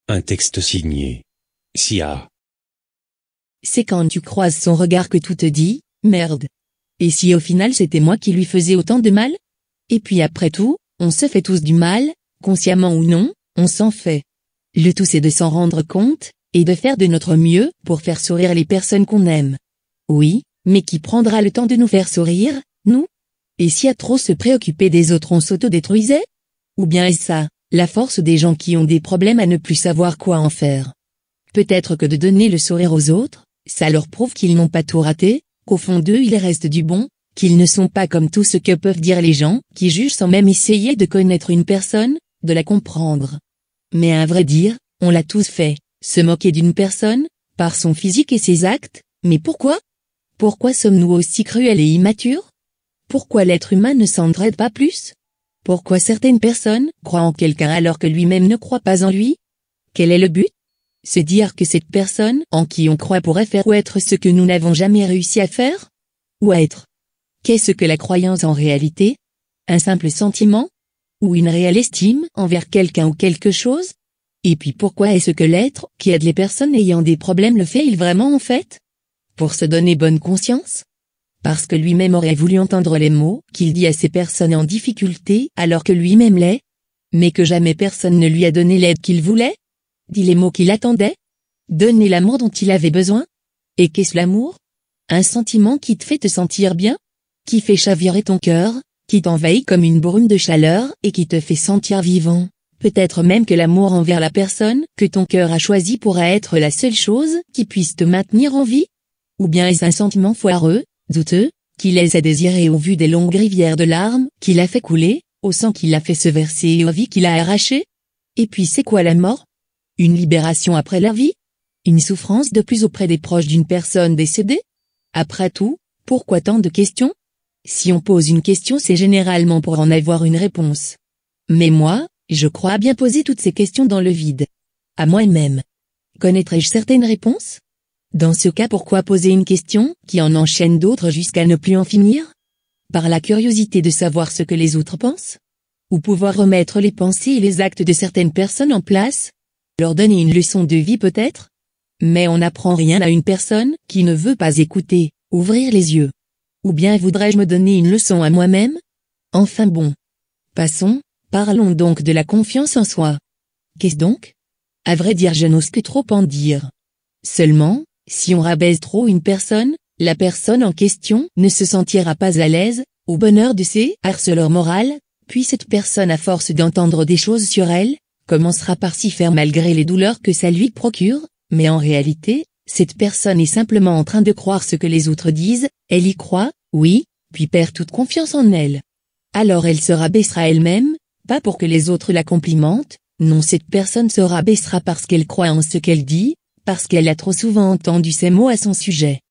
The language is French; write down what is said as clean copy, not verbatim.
Un texte signé Sia. C'est quand tu croises son regard que tout te dit, merde. Et si au final c'était moi qui lui faisais autant de mal? Et puis après tout, on se fait tous du mal, consciemment ou non, on s'en fait. Le tout c'est de s'en rendre compte, et de faire de notre mieux pour faire sourire les personnes qu'on aime. Oui, mais qui prendra le temps de nous faire sourire, nous? Et si à trop se préoccuper des autres on s'autodétruisait? Ou bien est-ce ça, la force des gens qui ont des problèmes à ne plus savoir quoi en faire? Peut-être que de donner le sourire aux autres, ça leur prouve qu'ils n'ont pas tout raté, qu'au fond d'eux il reste du bon, qu'ils ne sont pas comme tout ce que peuvent dire les gens, qui jugent sans même essayer de connaître une personne, de la comprendre. Mais à vrai dire, on l'a tous fait, se moquer d'une personne, par son physique et ses actes, mais pourquoi? Pourquoi sommes-nous aussi cruels et immatures? Pourquoi l'être humain ne s'entraide pas plus? Pourquoi certaines personnes croient en quelqu'un alors que lui-même ne croit pas en lui? Quel est le but? Se dire que cette personne en qui on croit pourrait faire ou être ce que nous n'avons jamais réussi à faire? Ou être? Qu'est-ce que la croyance en réalité? Un simple sentiment? Ou une réelle estime envers quelqu'un ou quelque chose? Et puis pourquoi est-ce que l'être qui aide les personnes ayant des problèmes le fait-il vraiment en fait? Pour se donner bonne conscience? Parce que lui-même aurait voulu entendre les mots qu'il dit à ces personnes en difficulté alors que lui-même l'est? Mais que jamais personne ne lui a donné l'aide qu'il voulait? Dit les mots qu'il attendait? Donner l'amour dont il avait besoin? Et qu'est-ce l'amour? Un sentiment qui te fait te sentir bien? Qui fait chavirer ton cœur, qui t'envahit comme une brume de chaleur et qui te fait sentir vivant. Peut-être même que l'amour envers la personne que ton cœur a choisi pourra être la seule chose qui puisse te maintenir en vie? Ou bien est-ce un sentiment foireux, douteux, qui laisse à désirer au vu des longues rivières de larmes qu'il a fait couler, au sang qu'il a fait se verser et aux vies qu'il a arrachées? Et puis c'est quoi la mort? Une libération après la vie? Une souffrance de plus auprès des proches d'une personne décédée? Après tout, pourquoi tant de questions? Si on pose une question c'est généralement pour en avoir une réponse. Mais moi, je crois bien poser toutes ces questions dans le vide. À moi-même. Connaîtrais-je certaines réponses? Dans ce cas pourquoi poser une question qui en enchaîne d'autres jusqu'à ne plus en finir? Par la curiosité de savoir ce que les autres pensent? Ou pouvoir remettre les pensées et les actes de certaines personnes en place? Leur donner une leçon de vie peut-être? Mais on n'apprend rien à une personne qui ne veut pas écouter, ouvrir les yeux. Ou bien voudrais-je me donner une leçon à moi-même? Enfin bon. Passons, parlons donc de la confiance en soi. Qu'est-ce donc? À vrai dire je n'ose que trop en dire. Seulement, si on rabaisse trop une personne, la personne en question ne se sentira pas à l'aise, au bonheur de ses harceleurs moraux, puis cette personne à force d'entendre des choses sur elle, commencera par s'y faire malgré les douleurs que ça lui procure, mais en réalité, cette personne est simplement en train de croire ce que les autres disent, elle y croit, oui, puis perd toute confiance en elle. Alors elle se rabaissera elle-même, pas pour que les autres la complimentent, non cette personne se rabaissera parce qu'elle croit en ce qu'elle dit, parce qu'elle a trop souvent entendu ces mots à son sujet.